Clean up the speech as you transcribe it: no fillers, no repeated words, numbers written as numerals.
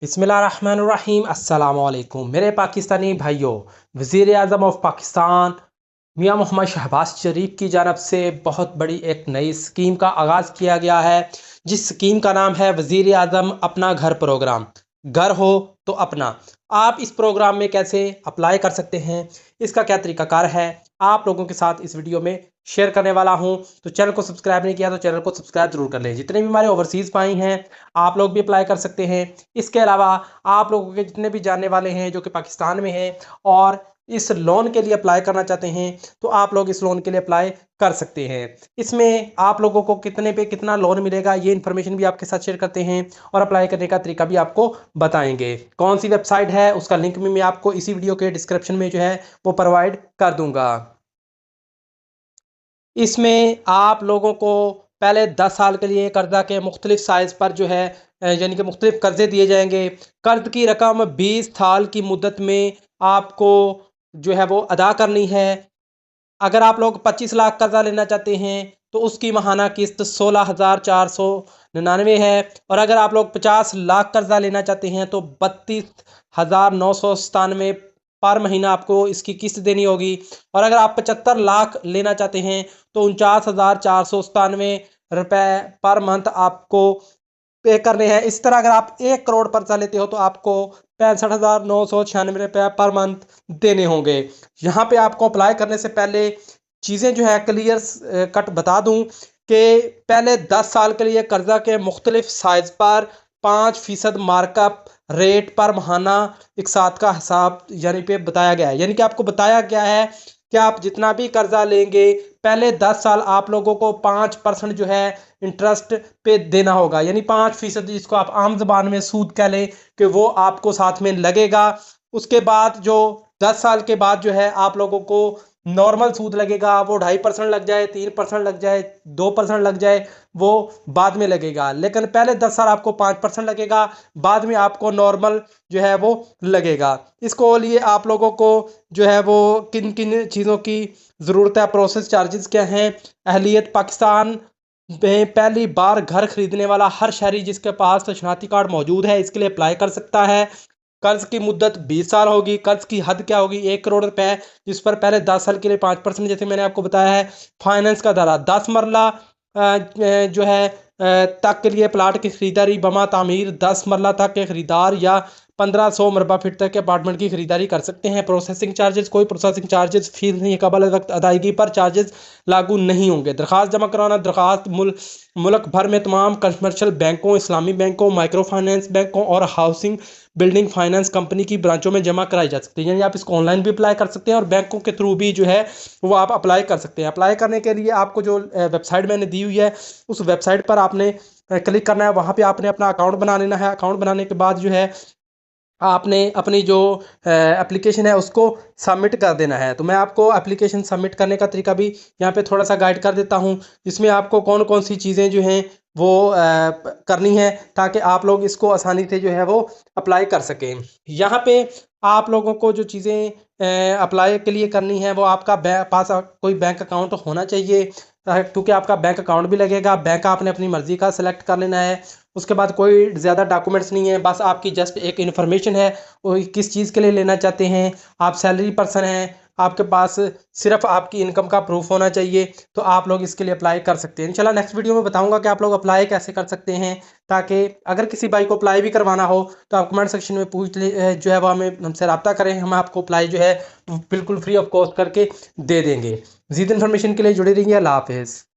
बिस्मिल्लाहिर्रहमानिर्रहीम अस्सलाम वालेकुम मेरे पाकिस्तानी भाइयों। वज़ीर आज़म ऑफ पाकिस्तान मियां मोहम्मद शहबाज शरीफ की जानब से बहुत बड़ी एक नई स्कीम का आगाज़ किया गया है, जिस स्कीम का नाम है वज़ीर आज़म अपना घर प्रोग्राम। घर हो तो अपना। आप इस प्रोग्राम में कैसे अप्लाई कर सकते हैं, इसका क्या तरीकाकार है, आप लोगों के साथ इस वीडियो में शेयर करने वाला हूं। तो चैनल को सब्सक्राइब नहीं किया तो चैनल को सब्सक्राइब जरूर कर लें। जितने भी हमारे ओवरसीज़ भाई हैं, आप लोग भी अप्लाई कर सकते हैं। इसके अलावा आप लोगों के जितने भी जानने वाले हैं जो कि पाकिस्तान में हैं और इस लोन के लिए अप्लाई करना चाहते हैं, तो आप लोग इस लोन के लिए अप्लाई कर सकते हैं। इसमें आप लोगों को कितने पे कितना लोन मिलेगा, ये इन्फॉर्मेशन भी आपके साथ शेयर करते हैं और अप्लाई करने का तरीका भी आपको बताएंगे। कौन सी वेबसाइट है उसका लिंक भी मैं आपको इसी वीडियो के डिस्क्रिप्शन में जो है वो प्रोवाइड कर दूंगा। इसमें आप लोगों को पहले 10 साल के लिए कर्जा के मुख्तलिफ साइज़ पर जो है यानी कि मुख्तलिफ कर्जे दिए जाएंगे। कर्ज की रकम 20 साल की मुद्दत में आपको जो है वो अदा करनी है। अगर आप लोग 25 लाख कर्जा लेना चाहते हैं तो उसकी माहाना किस्त 16,499 है। और अगर आप लोग 50 लाख कर्जा लेना चाहते हैं तो 32,997 पर महीना आपको इसकी किस्त देनी होगी। और अगर आप 75 लाख लेना चाहते हैं तो 49,497 रुपये पर मंथ आपको पे करने हैं। इस तरह अगर आप 1 करोड़ कर्जा लेते हो तो आपको 65,996 रुपये पर मंथ देने होंगे। यहाँ पे आपको अप्लाई करने से पहले चीज़ें जो है क्लियर कट बता दूं कि पहले 10 साल के लिए कर्जा के मुख्तलिफ साइज़ पर 5% मार्कअप रेट पर महाना एक साथ का हिसाब यानी पे बताया गया है। यानी कि आपको बताया गया है कि आप जितना भी कर्जा लेंगे पहले 10 साल आप लोगों को 5% जो है इंटरेस्ट पे देना होगा। यानी 5% जिसको आप आम जबान में सूद कह लें कि वो आपको साथ में लगेगा। उसके बाद जो 10 साल के बाद जो है आप लोगों को नॉर्मल सूद लगेगा, वो 2.5% लग जाए, 3% लग जाए, 2% लग जाए, वो बाद में लगेगा। लेकिन पहले 10 साल आपको 5% लगेगा, बाद में आपको नॉर्मल जो है वो लगेगा। इसको लिए आप लोगों को जो है वो किन किन चीज़ों की ज़रूरत है, प्रोसेस चार्जेस क्या हैं। अहलियत पाकिस्तान में पहली बार घर खरीदने वाला हर शहरी जिसके पास शनाख्ती कार्ड मौजूद है इसके लिए अप्लाई कर सकता है। कर्ज की मुद्दत 20 साल होगी। कर्ज की हद क्या होगी? 1 करोड़ रुपए, जिस पर पहले 10 साल के लिए 5% जैसे मैंने आपको बताया है। फाइनेंस का दायरा 10 मरला जो है तक के लिए प्लाट की खरीदारी बमा तामीर 10 मरला तक के खरीदार या 1500 मरबा फीट तक के अपार्टमेंट की खरीदारी कर सकते हैं। प्रोसेसिंग चार्जेस, कोई प्रोसेसिंग चार्जेस फीस नहीं है। कबल वक्त अदायगी पर चार्जेस लागू नहीं होंगे। दरख्वास्त जमा कराना, दरख्वास्त मुल्क भर में तमाम कमर्शियल बैंकों, इस्लामी बैंकों, माइक्रो फाइनेंस बैंकों और हाउसिंग बिल्डिंग फाइनेंस कंपनी की ब्रांचों में जमा कराई जा सकती है। यानी आप इसको ऑनलाइन भी अप्लाई कर सकते हैं और बैंकों के थ्रू भी जो है वो आप अप्लाई कर सकते हैं। अप्लाई करने के लिए आपको जो वेबसाइट मैंने दी हुई है उस वेबसाइट पर आपने क्लिक करना है। वहाँ पे आपने अपना अकाउंट बना लेना है। अकाउंट बनाने के बाद जो है आपने अपनी जो एप्लीकेशन है उसको सबमिट कर देना है। तो मैं आपको एप्लीकेशन सबमिट करने का तरीका भी यहाँ पे थोड़ा सा गाइड कर देता हूँ, जिसमें आपको कौन कौन सी चीज़ें जो हैं वो करनी है ताकि आप लोग इसको आसानी से जो है वो अप्लाई कर सकें। यहाँ पे आप लोगों को जो चीज़ें अप्लाई के लिए करनी है वो आपका पास कोई बैंक अकाउंट होना चाहिए, क्योंकि आपका बैंक अकाउंट भी लगेगा। बैंक आपने अपनी मर्ज़ी का सिलेक्ट कर लेना है। उसके बाद कोई ज़्यादा डॉक्यूमेंट्स नहीं है, बस आपकी जस्ट एक इन्फॉर्मेशन है वो किस चीज़ के लिए लेना चाहते हैं। आप सैलरी पर्सन हैं, आपके पास सिर्फ आपकी इनकम का प्रूफ होना चाहिए, तो आप लोग इसके लिए अप्लाई कर सकते हैं। इंशाल्लाह नेक्स्ट वीडियो में बताऊंगा कि आप लोग अप्लाई कैसे कर सकते हैं, ताकि अगर किसी भाई को अप्लाई भी करवाना हो तो आप कमेंट सेक्शन में पूछ ले जो है वो हमें हमसे रब्ता करें। हम आपको अप्लाई जो है बिल्कुल फ्री ऑफ कॉस्ट करके दे देंगे। ज़ीद इन्फॉर्मेशन के लिए जुड़े रहिए। अल्लाह हाफिज़।